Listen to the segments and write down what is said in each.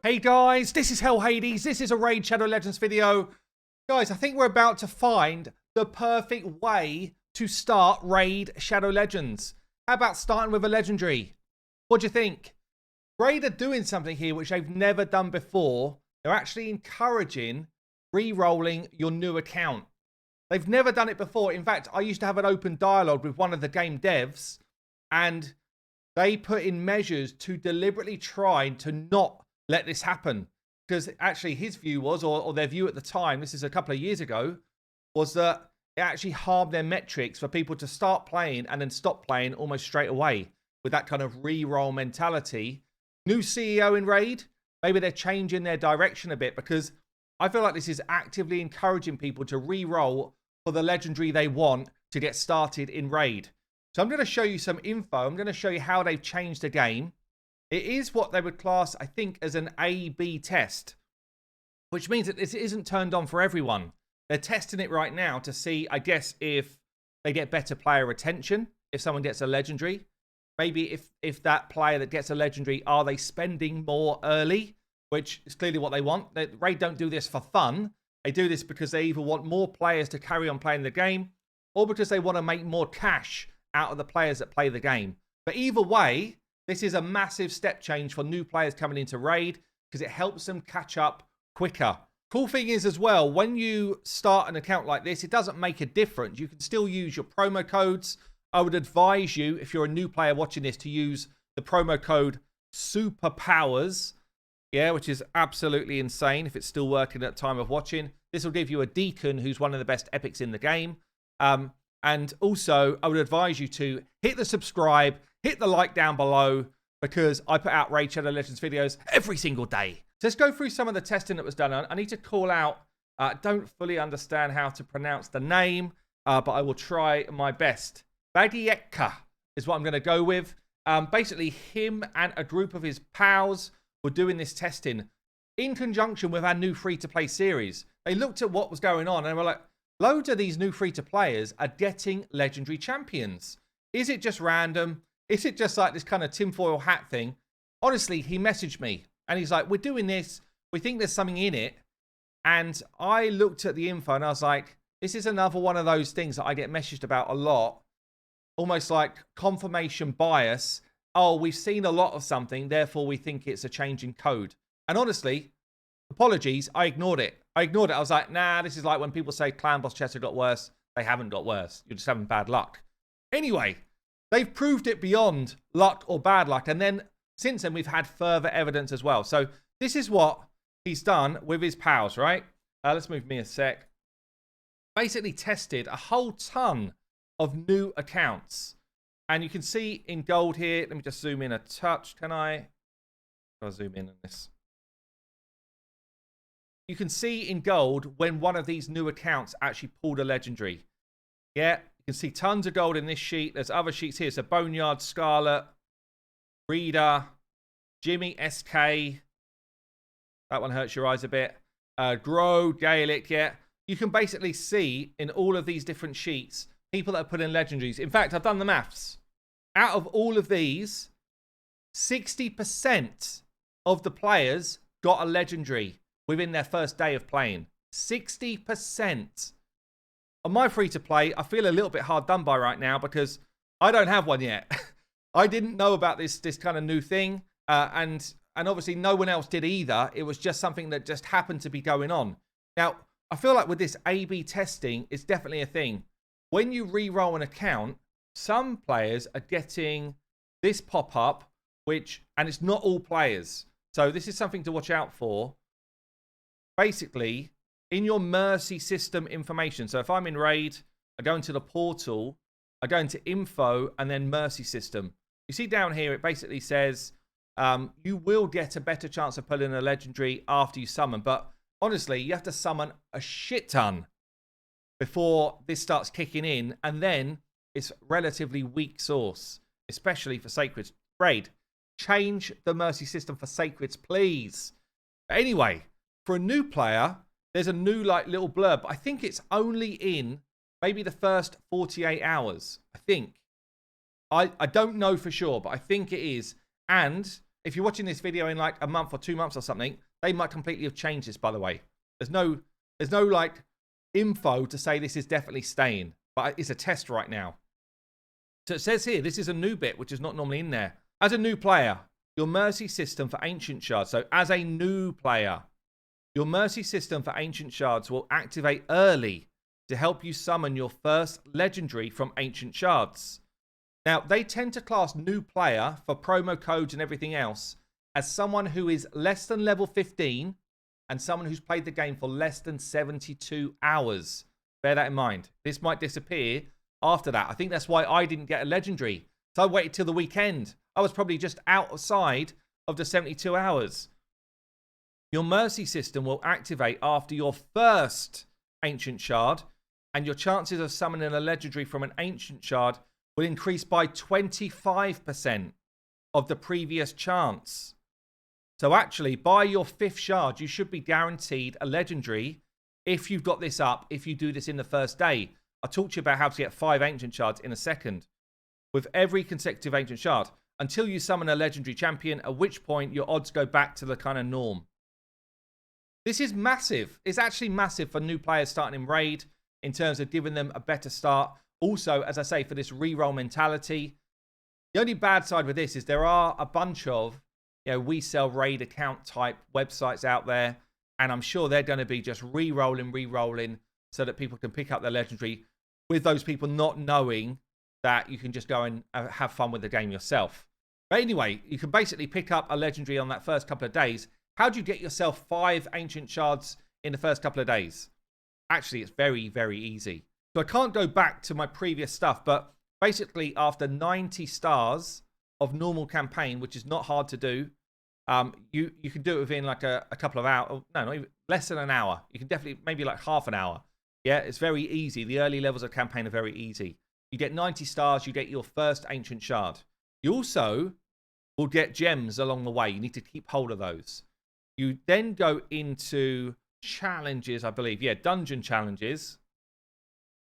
Hey guys, this is Hell Hades. This is a Raid Shadow Legends video. Guys, I think we're about to find the perfect way to start Raid Shadow Legends. How about starting with a legendary? What do you think? Raid are doing something here which they've never done before. They're actually encouraging re-rolling your new account. They've never done it before. In fact, I used to have an open dialogue with one of the game devs, and they put in measures to deliberately try to not let this happen, because actually his view was, or their view at the time, this is a couple of years ago, was that it actually harmed their metrics for people to start playing and then stop playing almost straight away with that kind of re-roll mentality. New CEO in Raid, maybe they're changing their direction a bit, because I feel like this is actively encouraging people to re-roll for the legendary they want to get started in Raid. So I'm going to show you some info. I'm going to show you how they've changed the game. It is what they would class, I think, as an A/B test, which means that this isn't turned on for everyone. They're testing it right now to see, I guess, if they get better player retention, if someone gets a legendary. Maybe if that player that gets a legendary, are they spending more early, which is clearly what they want. Raid don't do this for fun. They do this because they either want more players to carry on playing the game, or because they want to make more cash out of the players that play the game. But either way, this is a massive step change for new players coming into Raid, because it helps them catch up quicker. Cool thing is as well, when you start an account like this, it doesn't make a difference. You can still use your promo codes. I would advise you, if you're a new player watching this, to use the promo code SUPERPOWERS, which is absolutely insane if it's still working at the time of watching. This will give you a Deacon who's one of the best epics in the game. And also, I would advise you to hit the subscribe, hit the like down below, because I put out Raid Shadow Legends videos every single day. So let's go through some of the testing that was done. I need to call out, don't fully understand how to pronounce the name, but I will try my best. Bagieka is what I'm going to go with. Basically, him and a group of his pals were doing this testing in conjunction with our new free-to-play series. They looked at what was going on and were like, loads of these new free-to-players are getting legendary champions. Is it just random? Is it just like this kind of tinfoil hat thing? Honestly, he messaged me and he's like, we're doing this. We think there's something in it. And I looked at the info and I was like, this is another one of those things that I get messaged about a lot. Almost like confirmation bias. Oh, we've seen a lot of something, therefore we think it's a change in code. And honestly, apologies, I ignored it. I was like, nah, this is like when people say Clan Boss Chester got worse. They haven't got worse. You're just having bad luck. Anyway, they've proved it beyond luck or bad luck. And then since then, we've had further evidence as well. So this is what he's done with his pals, right? Let's move me a sec. Basically tested a whole ton of new accounts. And you can see in gold here. Let me just zoom in a touch. Can I? I'll zoom in on this. You can see in gold when one of these new accounts actually pulled a legendary. Yeah, you can see tons of gold in this sheet. There's other sheets here. So Boneyard, Scarlet, Reader, Jimmy SK. That one hurts your eyes a bit. Grow, Gaelic, yeah. You can basically see in all of these different sheets people that have put in legendaries. In fact, I've done the maths. Out of all of these, 60% of the players got a legendary within their first day of playing. 60%. On my free-to-play, I feel a little bit hard done by right now because I don't have one yet. I didn't know about this kind of new thing, and obviously no one else did either. It was just something that just happened to be going on. Now, I feel like with this A/B testing, it's definitely a thing. When you re-roll an account, some players are getting this pop-up, and it's not all players. So this is something to watch out for. Basically, in your Mercy system information, so if I'm in Raid, I go into the portal, I go into info, and then Mercy system. You see down here, it basically says you will get a better chance of pulling a legendary after you summon. But honestly, you have to summon a shit ton before this starts kicking in, and then it's relatively weak source, especially for Sacreds. Raid, change the Mercy system for Sacreds, please. But anyway, for a new player, there's a new little blurb. But I think it's only in maybe the first 48 hours. I think. I don't know for sure, but I think it is. And if you're watching this video in like a month or 2 months or something, they might completely have changed this, by the way. There's no like info to say this is definitely staying, but it's a test right now. So it says here, this is a new bit, which is not normally in there. As a new player, your mercy system for ancient shards. So as a new player, your mercy system for ancient shards will activate early to help you summon your first legendary from ancient shards. Now, they tend to class new player for promo codes and everything else as someone who is less than level 15 and someone who's played the game for less than 72 hours. Bear that in mind. This might disappear after that. I think that's why I didn't get a legendary. So I waited till the weekend. I was probably just outside of the 72 hours. Your mercy system will activate after your first ancient shard, and your chances of summoning a legendary from an ancient shard will increase by 25% of the previous chance. So actually, by your 5th shard, you should be guaranteed a legendary if you've got this up, if you do this in the first day. I'll talk to you about how to get 5 ancient shards in a second. With every consecutive ancient shard, until you summon a legendary champion, at which point your odds go back to the kind of norm. This is massive. It's actually massive for new players starting in Raid in terms of giving them a better start. Also, as I say, for this reroll mentality. The only bad side with this is there are a bunch of, we sell Raid account type websites out there, and I'm sure they're going to be just re-rolling so that people can pick up their legendary, with those people not knowing that you can just go and have fun with the game yourself. But anyway, you can basically pick up a legendary on that first couple of days. How do you get yourself 5 ancient shards in the first couple of days? Actually, it's very, very easy. So I can't go back to my previous stuff, but basically after 90 stars of normal campaign, which is not hard to do, you can do it within like a couple of hours. No, not even, less than an hour. You can definitely, maybe like half an hour. Yeah, it's very easy. The early levels of campaign are very easy. You get 90 stars, you get your first ancient shard. You also will get gems along the way. You need to keep hold of those. You then go into challenges, I believe. Yeah, dungeon challenges.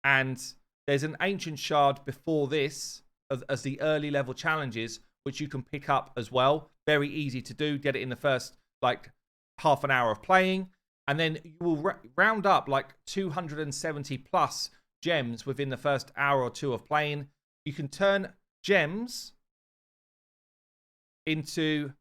And there's an ancient shard before this as the early level challenges, which you can pick up as well. Very easy to do. Get it in the first like half an hour of playing. And then you will round up like 270 plus gems within the first hour or two of playing. You can turn gems into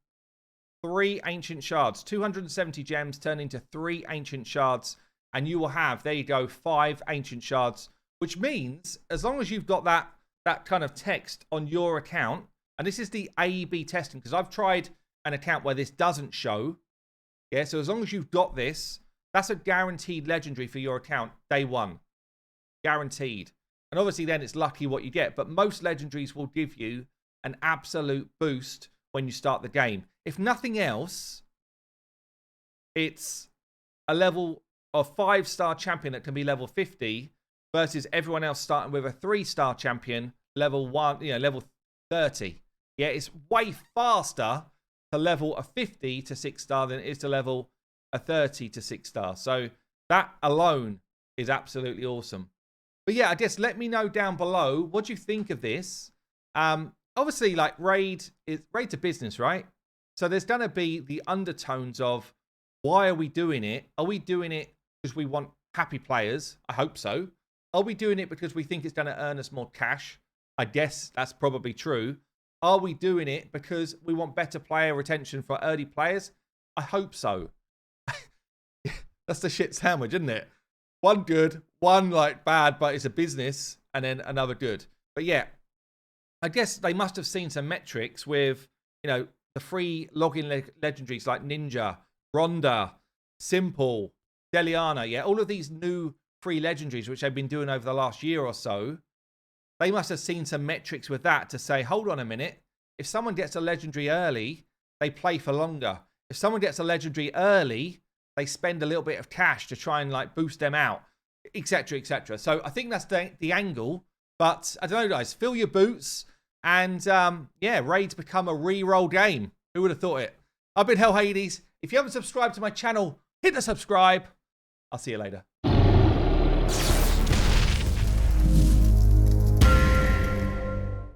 3 ancient shards. 270 gems turn into 3 ancient shards. And you will have, there you go, 5 ancient shards. Which means, as long as you've got that kind of text on your account, and this is the A/B testing, because I've tried an account where this doesn't show. Yeah, so as long as you've got this, that's a guaranteed legendary for your account day one. Guaranteed. And obviously then it's lucky what you get, but most legendaries will give you an absolute boost when you start the game. If nothing else, it's a level of 5-star champion that can be level 50 versus everyone else starting with a 3-star champion, level 1, level 30. Yeah, it's way faster to level a 50 to 6-star than it is to level a 30 to 6-star. So that alone is absolutely awesome. But yeah, I guess let me know down below, what do you think of this? Obviously, like Raid's a business, right? So there's going to be the undertones of, why are we doing it? Are we doing it because we want happy players? I hope so. Are we doing it because we think it's going to earn us more cash? I guess that's probably true. Are we doing it because we want better player retention for early players? I hope so. That's the shit sandwich, isn't it? One good, one like bad, but it's a business, and then another good. But yeah, I guess they must have seen some metrics with, the free login legendaries like Ninja, Rhonda, Simple, Deliana. Yeah, all of these new free legendaries, which they've been doing over the last year or so. They must have seen some metrics with that to say, hold on a minute. If someone gets a legendary early, they play for longer. If someone gets a legendary early, they spend a little bit of cash to try and like boost them out, etc., etc. So I think that's the angle. But I don't know, guys. Fill your boots. And yeah, Raid's become a re-roll game. Who would have thought it? I've been Hell Hades. If you haven't subscribed to my channel, hit the subscribe. I'll see you later.